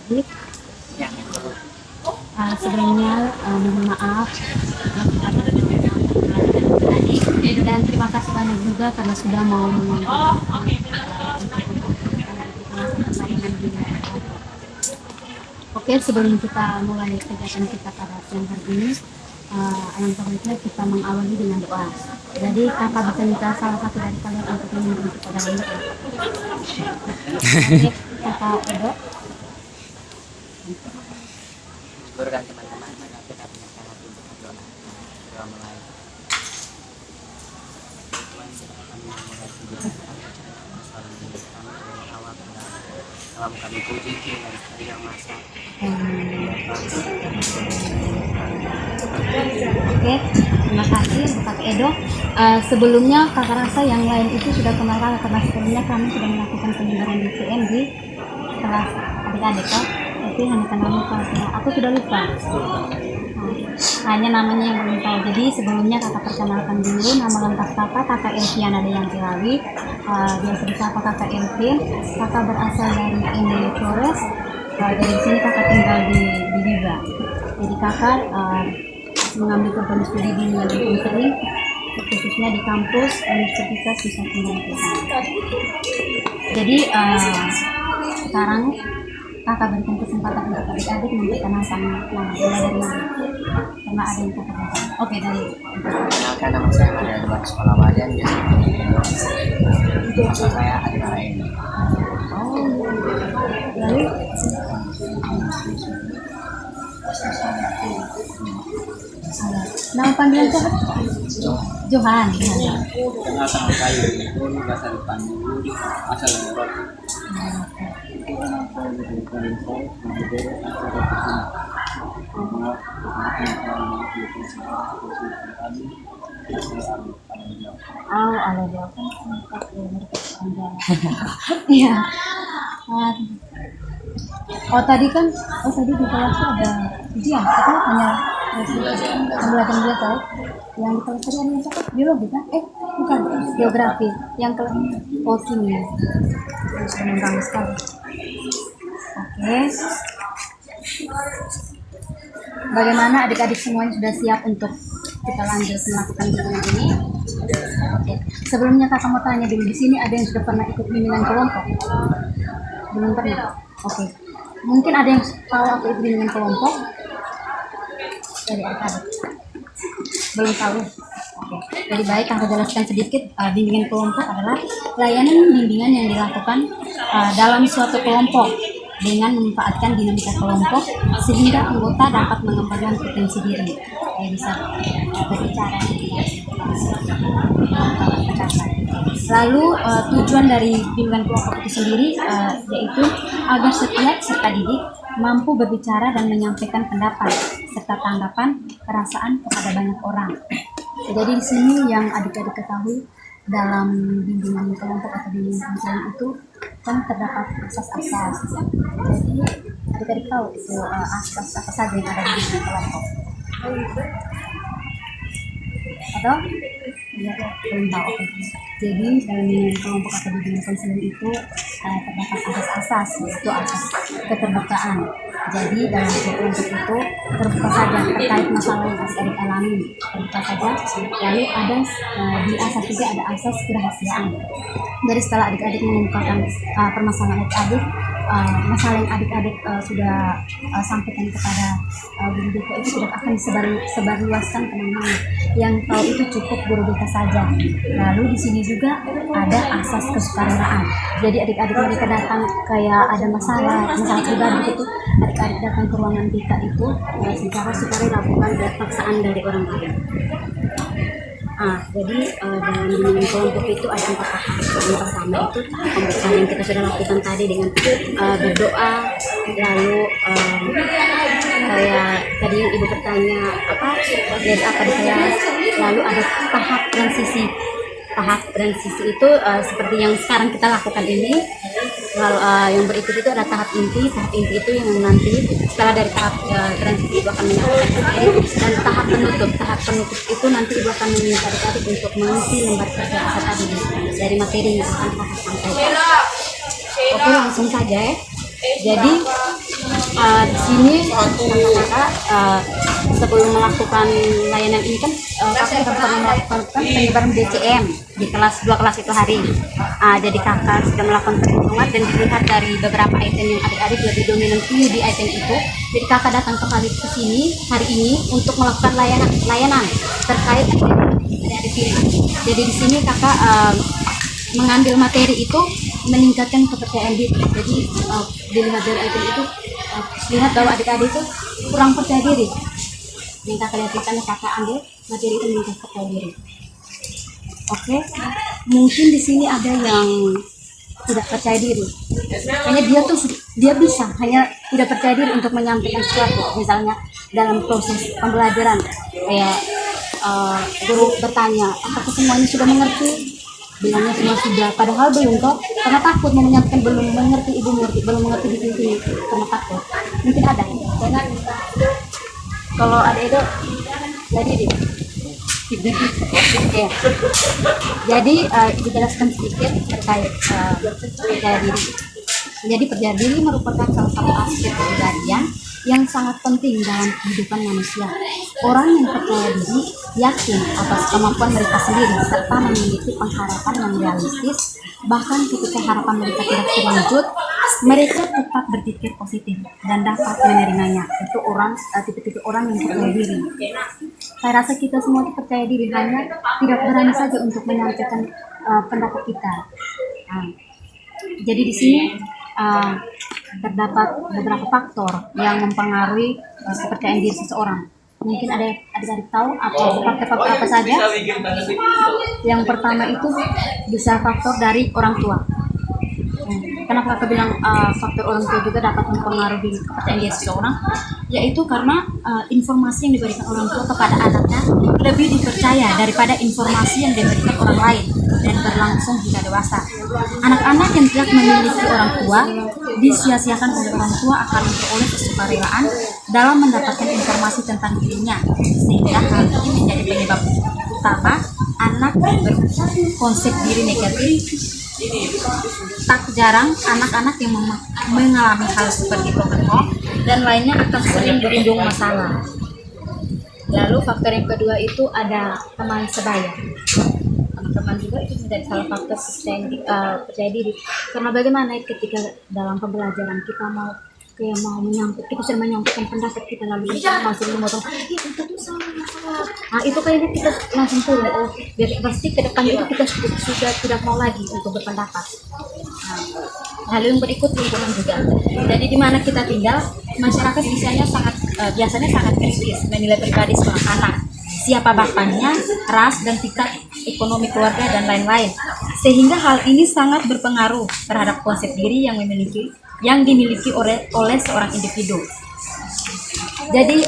adik-adik. Sebelumnya mohon maaf dan terima kasih banyak juga karena sudah mau Oke, sebelum kita mulai kegiatan kita pada siang hari ini, alangkah baiknya kita mengawali dengan doa. Jadi kakak bisa minta salah satu dari kalian untuk memimpin kita dalam doa. Oke, kakak Edo. Liburkan teman-teman, mari kita punya hati untuk berdoa. Doa mulai. Tuhan silakan memulai kegiatan kami dengan suara hidup kami dari awal hingga akhir. Nama kami puji dan sekali yang masa. Oke, terima kasih untuk Kak Edo. Sebelumnya kakak rasa yang lain itu sudah kenal karena sebelumnya kami sudah melakukan penyebaran DCM di kelas adik-adik kan, tapi hanya kenal muka. Aku sudah lupa. Hanya namanya yang belum tahu. Jadi sebelumnya kakak perkenalkan dulu nama lengkap kakak Elviana Deyantilawi. Biasa disapa kakak Elvin. Kakak berasal dari Indonesia Flores. Dari sini kakak tinggal di Biba. Jadi kakak mengambil program studi di Konseling, khususnya di kampus Universitas Nusa Tenggara Timur. Jadi sekarang kakak berikan kesempatan untuk adik-adik memperkenalkan nama mulai dari mana? Karena ada yang kakak berikan. Oke, dari Perkenalkan, nama saya Maria Edward Sekolah Wadian, biasa dipanggil Edo. Asal saya Adinara ini. lalu nama panggilan siapa? Johan. Perkenalkan, nama saya itu biasa dipanggil asal Eropa. Oh, ada jawaban sempat Iya. Tadi kan, tadi di kelas tuh ada ujian, atau hanya pembelajaran biasa? Yang di kelas tadi ada yang cakap biologi kan? Bukan, geografi. Yang kelas kimia. Menentang sekali. Oke. Bagaimana adik-adik semuanya sudah siap untuk kita lanjut melakukan bimbingan ini? Oke. Sebelumnya kakak mau tanya dulu, di sini ada yang sudah pernah ikut bimbingan kelompok? Belum pernah? Oke. Mungkin ada yang tahu apa itu bimbingan kelompok? Dari adik-adik? Belum tahu? Oke. Jadi baik, kakak jelaskan sedikit. Bimbingan kelompok adalah layanan bimbingan yang dilakukan dalam suatu kelompok dengan memanfaatkan dinamika kelompok sehingga anggota dapat mengembangkan potensi diri. Bisa berbicara. Lalu tujuan dari bimbingan kelompok itu sendiri yaitu agar setiap peserta didik mampu berbicara dan menyampaikan pendapat serta tanggapan perasaan kepada banyak orang. Jadi di sini yang adik-adik ketahui dalam bimbingan kelompok atau bimbingan konseling itu kan terdapat asas-asas. Jadi adik-adik tahu itu asas apa saja yang ada di bimbingan kelompok. Atau ya, belum tahu. Jadi dalam bimbingan kelompok atau bimbingan konseling itu terdapat asas-asas, yaitu asas keterbukaan. Jadi dalam kelompok itu terbuka saja terkait masalah yang adik-adik alami, terbuka saja. Lalu ada di asas juga ada asas kerahasiaan. Jadi setelah adik-adik mengungkapkan permasalahan adik-adik, masalah yang adik-adik sudah sampaikan kepada guru BK itu tidak akan disebarluaskan kemana-mana. Yang tahu itu cukup guru BK saja. Lalu di sini juga ada asas kesukarela. Jadi adik-adik mereka datang kayak ada masalah pribadi gitu, adik-adik datang ke ruangan BK itu secara sukarela, bukan ada paksaan dari orang lain. Jadi dalam bimbingan kelompok itu ada 4 tahap. Yang pertama itu tahap pembukaan yang kita sudah lakukan tadi dengan berdoa, lalu kayak tadi yang ibu bertanya dari apa di kelas, lalu ada tahap transisi. Tahap transisi itu seperti yang sekarang kita lakukan ini. Lalu yang berikut itu ada tahap inti. Tahap inti itu yang nanti setelah dari tahap transisi ibu akan menyampaikan materi, dan tahap penutup. Tahap penutup itu nanti ibu akan meminta adik-adik untuk mengisi lembar kerja apa tadi dari materi yang akan kakak sampaikan. Oke, langsung saja ya. Jadi Di sini kakak sebelum melakukan layanan ini kan kakak juga pernah melakukan penyebaran BCM di kelas 2 kelas itu hari. Jadi kakak sudah melakukan perhitungan dan dilihat dari beberapa item yang adik-adik lebih dominan view di item itu. Jadi kakak datang kembali ke sini hari ini untuk melakukan layanan terkait adik-adik ini. Jadi di sini kakak mengambil materi itu meningkatkan kepercayaan diri. Jadi dilihat dari item itu lihat bahwa adik-adik itu kurang percaya diri. Minta kelihatannya kakak ambil materi itu meningkatkan percaya diri. Oke, mungkin di sini ada yang tidak percaya diri. Hanya dia bisa hanya tidak percaya diri untuk menyampaikan sesuatu. Misalnya dalam proses pembelajaran kayak guru bertanya apakah semuanya sudah mengerti, bilangnya semua sudah, padahal belum toh, karena takut mau menyampaikan belum mengerti, ibu mengerti belum mengerti di sini karena takut. Mungkin ada karena kalau ada itu jadi oke. Jadi dijelaskan sedikit terkait percaya diri. Jadi percaya diri merupakan salah satu aspek kepribadian yang sangat penting dalam kehidupan manusia. Orang yang percaya diri yakin atas kemampuan mereka sendiri serta memiliki pengharapan yang realistis. Bahkan ketika harapan mereka tidak terwujud, mereka tetap berpikir positif dan dapat menerimanya. Itu tipe-tipe orang yang percaya diri. Saya rasa kita semua itu percaya diri, hanya tidak berani saja untuk menyampaikan pendapat kita. Jadi di sini terdapat beberapa faktor yang mempengaruhi kepercayaan diri seseorang. Mungkin ada adik-adik tahu faktor-faktor apa saja? Yang pertama itu bisa faktor dari orang tua. Kenapa kakak bilang faktor orang tua juga dapat mempengaruhi kepercayaan diri seseorang? Yaitu karena informasi yang diberikan orang tua kepada anaknya lebih dipercaya daripada informasi yang diberikan orang lain dan berlangsung hingga dewasa. Anak-anak yang tidak memiliki orang tua disia-siakan oleh orang tua akan memperoleh kesukarelaan dalam mendapatkan informasi tentang dirinya, sehingga hal ini menjadi penyebab utama anak berkonsep diri negatif. Tak jarang anak-anak yang mengalami hal seperti berbohong dan lainnya akan sering berujung masalah. Lalu faktor yang kedua itu ada teman sebaya. Teman-teman juga itu menjadi salah faktor percaya diri. Karena bagaimana ketika dalam pembelajaran kita mau kita sudah menyampaikan pendapat kita, lalu kita masih memotong itu tuh salah. Nah itu kayaknya kita langsung turun, biar pasti ke depan itu kita sudah tidak mau lagi untuk berpendapat. Hal yang berikut lingkungan juga. Jadi di mana kita tinggal, masyarakat biasanya sangat kritis menilai pribadi seorang anak, siapa bapaknya, ras dan tingkat ekonomi keluarga dan lain-lain. Sehingga hal ini sangat berpengaruh terhadap konsep diri yang dimiliki oleh seorang individu. Jadi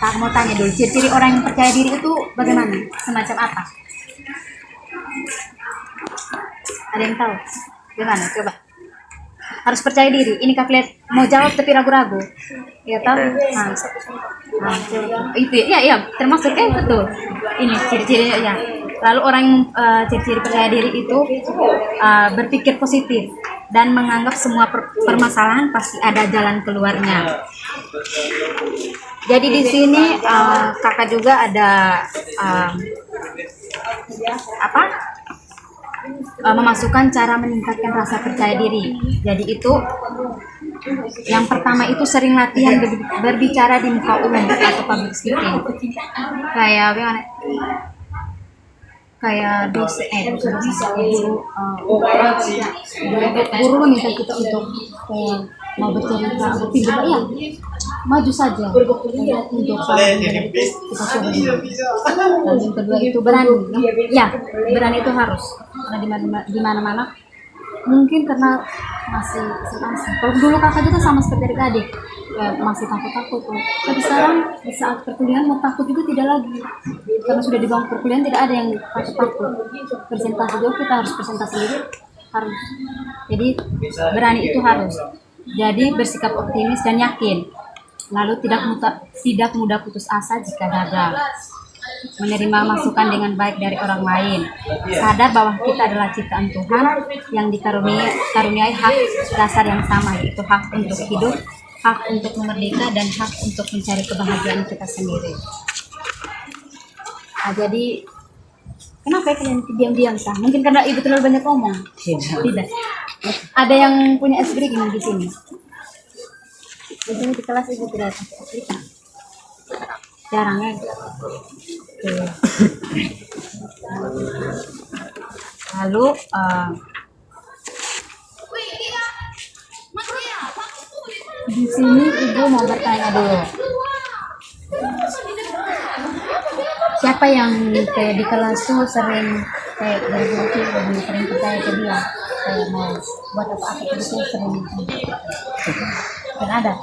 tak mau tanya dulu, ciri-ciri orang yang percaya diri itu bagaimana? Semacam apa? Ada yang tahu? Gimana? Coba. Harus percaya diri. Ini Kak lihat mau jawab tapi ragu-ragu. Ya tahu? Itu ya termasuk betul. Ini ciri-cirinya ya. Lalu orang yang ciri-ciri percaya diri itu berpikir positif dan menganggap semua permasalahan pasti ada jalan keluarnya. Jadi di sini kakak juga ada memasukkan cara meningkatkan rasa percaya diri. Jadi itu yang pertama itu sering latihan berbicara di muka umum atau public speaking. Kayak guru meminta kita untuk mau bercerita atau tidak ya maju saja untuk kita coba dulu. Dan yang kedua itu berani, berani itu harus, karena di mana-mana mungkin karena masih. Kalau dulu kakak juga sama seperti adik masih takut. Tapi sekarang di saat perkuliahan mau takut juga tidak lagi, karena sudah di bangku perkuliahan tidak ada yang takut. Presentasi juga kita harus presentasi dulu, harus. Jadi berani itu harus. Jadi bersikap optimis dan yakin. Lalu tidak mudah putus asa jika gagal. Menerima masukan dengan baik dari orang lain. Sadar bahwa kita adalah ciptaan Tuhan yang dikaruniai hak dasar yang sama, yaitu hak untuk hidup, hak untuk merdeka dan hak untuk mencari kebahagiaan kita sendiri. Jadi kenapa ya kalian diam-diam sah? Mungkin karena ibu terlalu banyak ngomong. Tidak. Ada yang punya es breaking di sini. Di sini di kelas ibu tidak pakai es breaking. Jarang ya. Oke. Lalu di sini ibu mau bertanya dulu. Siapa yang kayak di kelas tuh sering kayak berarti lebih sering percaya ke dia, kayak mau buat apa itu sering kan ada.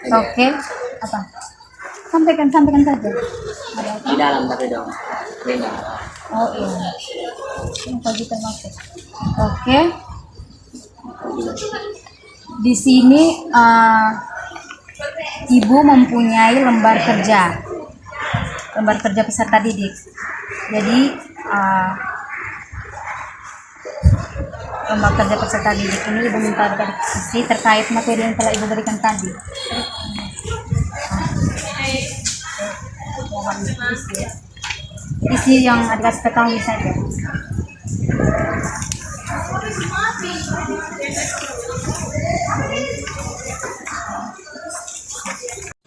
Oke, apa? Sampaikan saja. Ada apa? Di dalam tapi dong. Beda. Oh iya. Ini pagi termasuk. Oke. Di sini ibu mempunyai lembar kerja peserta didik. Jadi lembar kerja peserta didik ini ibu minta revisi terkait materi yang telah ibu berikan tadi. Isi yang ada ketahui saja.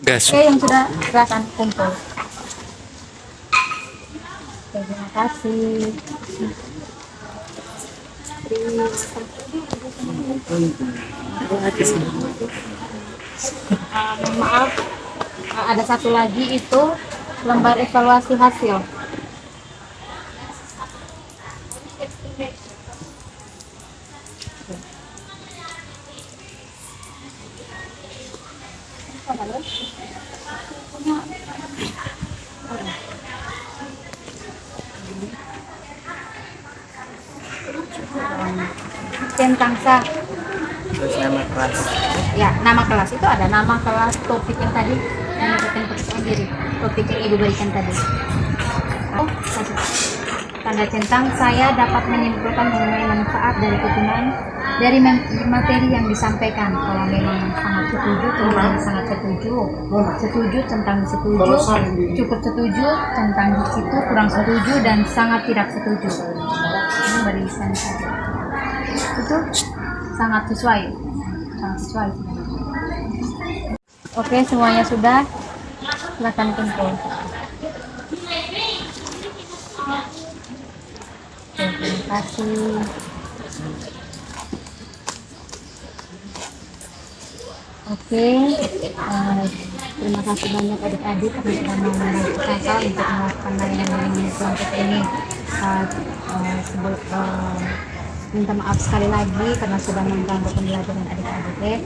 Gas. Oke, yang sudah silakan kumpul. Oke, terima kasih. Mohon maaf, ada satu lagi itu lembar evaluasi hasil. Centangsa. Terus nama kelas. Ya, nama kelas itu ada nama kelas, topik yang tadi yang sendiri, topik yang ibu berikan tadi. Tanda centang, saya dapat menyimpulkan mengenai manfaat dari kegunaan dari materi yang disampaikan. Kalau memang sangat setuju, tentang sangat setuju tentang setuju, cukup setuju tentang di situ, kurang setuju dan sangat tidak setuju. Ini barisan saja. Itu sangat sesuai. Oke, semuanya sudah. Silakan kumpul. Terima kasih. Oke, terima kasih banyak adik-adik karena sudah mau membantu kakak untuk melakukan layanan dengan kelompok ini. Minta maaf sekali lagi karena sudah mengganggu pembelajaran adik-adik.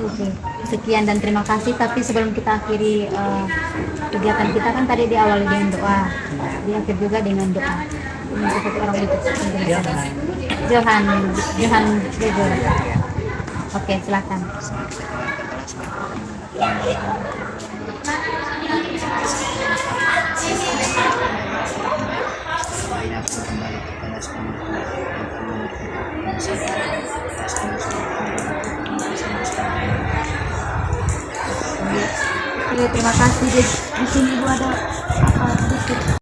Oke, sekian dan terima kasih. Tapi sebelum kita akhiri kegiatan kita kan tadi diawali dengan doa, diakhir juga dengan doa. Untuk satu orang itu Johan Gregor. Oke, silakan. Oke, terima kasih. Di sini ibu ada apa sedikit